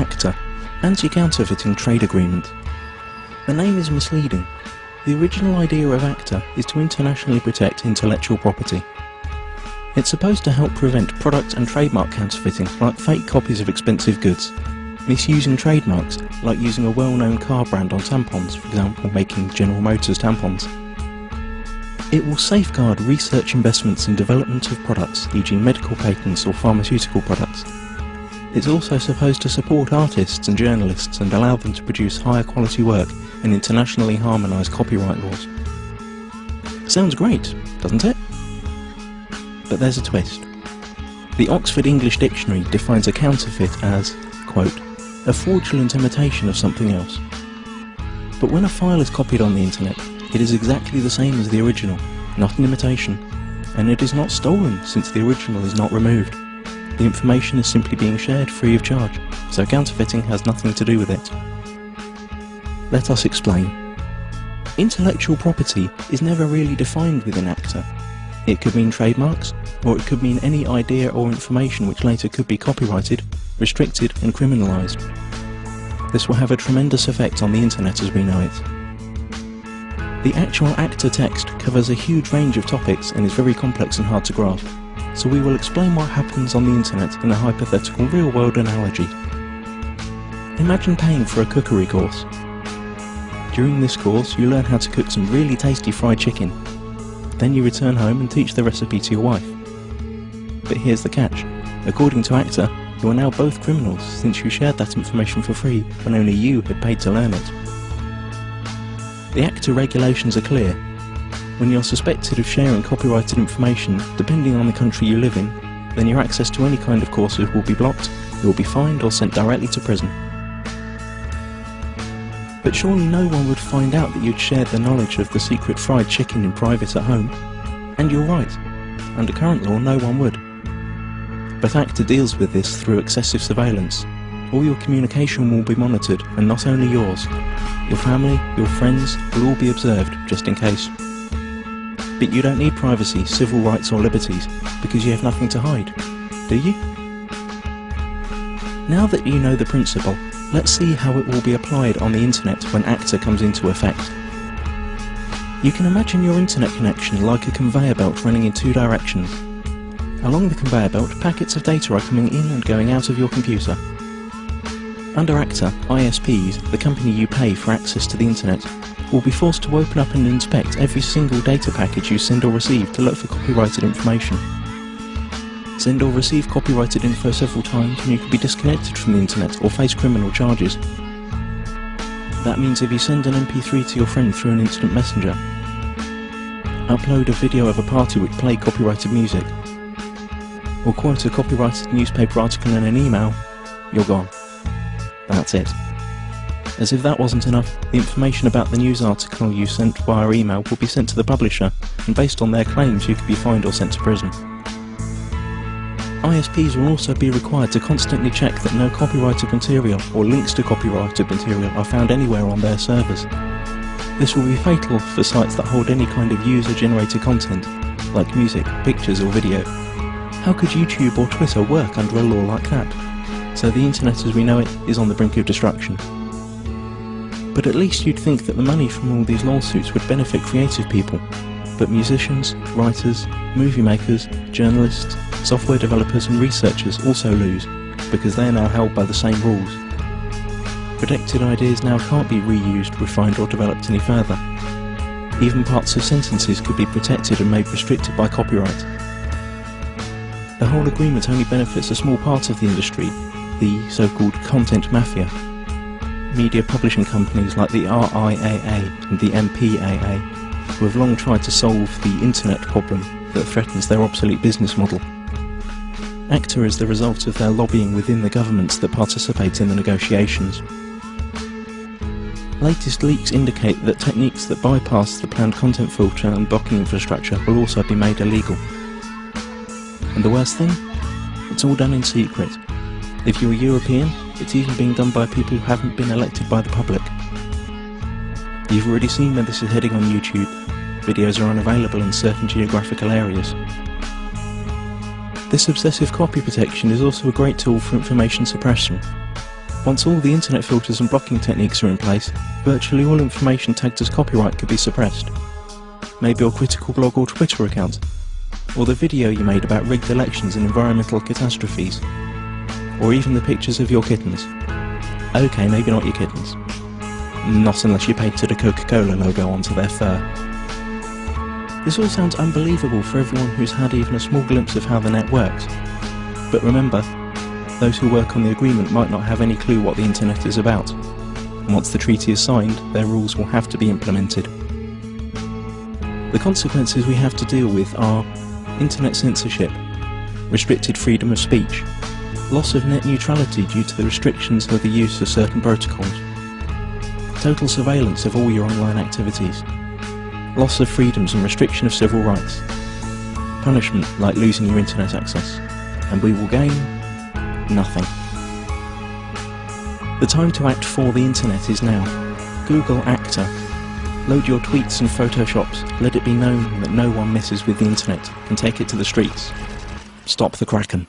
ACTA, Anti-Counterfeiting Trade Agreement. The name is misleading. The original idea of ACTA is to internationally protect intellectual property. It's supposed to help prevent product and trademark counterfeiting, like fake copies of expensive goods, misusing trademarks, like using a well-known car brand on tampons, for example making General Motors tampons. It will safeguard research investments in development of products, e.g. medical patents or pharmaceutical products. It's also supposed to support artists and journalists and allow them to produce higher quality work and internationally harmonise copyright laws. Sounds great, doesn't it? But there's a twist. The Oxford English Dictionary defines a counterfeit as, quote, a fraudulent imitation of something else. But when a file is copied on the internet, it is exactly the same as the original, not an imitation, and it is not stolen since the original is not removed. The information is simply being shared free of charge, so counterfeiting has nothing to do with it. Let us explain. Intellectual property is never really defined within ACTA. It could mean trademarks, or it could mean any idea or information which later could be copyrighted, restricted and criminalised. This will have a tremendous effect on the internet as we know it. The actual ACTA text covers a huge range of topics and is very complex and hard to grasp, so we will explain what happens on the internet in a hypothetical real-world analogy. Imagine paying for a cookery course. During this course you learn how to cook some really tasty fried chicken. Then you return home and teach the recipe to your wife. But here's the catch. According to ACTA, you are now both criminals since you shared that information for free when only you had paid to learn it. The ACTA regulations are clear. When you're suspected of sharing copyrighted information, depending on the country you live in, then your access to any kind of courses will be blocked, you will be fined or sent directly to prison. But surely no one would find out that you'd shared the knowledge of the secret fried chicken in private at home. And you're right. Under current law, no one would. But ACTA deals with this through excessive surveillance. All your communication will be monitored, and not only yours. Your family, your friends will all be observed, just in case. But you don't need privacy, civil rights or liberties, because you have nothing to hide, do you? Now that you know the principle, let's see how it will be applied on the internet when ACTA comes into effect. You can imagine your internet connection like a conveyor belt running in two directions. Along the conveyor belt, packets of data are coming in and going out of your computer. Under ACTA, ISPs, the company you pay for access to the internet, will be forced to open up and inspect every single data package you send or receive to look for copyrighted information. Send or receive copyrighted info several times and you could be disconnected from the internet or face criminal charges. That means if you send an MP3 to your friend through an instant messenger, upload a video of a party which played copyrighted music, or quote a copyrighted newspaper article in an email, you're gone. That's it. As if that wasn't enough, the information about the news article you sent via email will be sent to the publisher, and based on their claims you could be fined or sent to prison. ISPs will also be required to constantly check that no copyrighted material or links to copyrighted material are found anywhere on their servers. This will be fatal for sites that hold any kind of user-generated content, like music, pictures or video. How could YouTube or Twitter work under a law like that? So the internet as we know it is on the brink of destruction. But at least you'd think that the money from all these lawsuits would benefit creative people. But musicians, writers, movie makers, journalists, software developers and researchers also lose, because they are now held by the same rules. Protected ideas now can't be reused, refined or developed any further. Even parts of sentences could be protected and made restricted by copyright. The whole agreement only benefits a small part of the industry, the so-called content mafia. Media publishing companies like the RIAA and the MPAA, who have long tried to solve the internet problem that threatens their obsolete business model. ACTA is the result of their lobbying within the governments that participate in the negotiations. Latest leaks indicate that techniques that bypass the planned content filter and blocking infrastructure will also be made illegal. And the worst thing? It's all done in secret. If you're European, it's even being done by people who haven't been elected by the public. You've already seen where this is heading on YouTube. Videos are unavailable in certain geographical areas. This obsessive copy protection is also a great tool for information suppression. Once all the internet filters and blocking techniques are in place, virtually all information tagged as copyright could be suppressed. Maybe your critical blog or Twitter account, or the video you made about rigged elections and environmental catastrophes, or even the pictures of your kittens. Okay, maybe not your kittens. Not unless you painted a Coca-Cola logo onto their fur. This all sounds unbelievable for everyone who's had even a small glimpse of how the net works. But remember, those who work on the agreement might not have any clue what the internet is about. And once the treaty is signed, their rules will have to be implemented. The consequences we have to deal with are internet censorship, restricted freedom of speech, loss of net neutrality due to the restrictions of the use of certain protocols, total surveillance of all your online activities, loss of freedoms and restriction of civil rights, punishment like losing your internet access, and we will gain nothing. The time to act for the internet is now. Google ACTA. Load your tweets and photoshops. Let it be known that no one messes with the internet can take it to the streets. Stop the Kraken.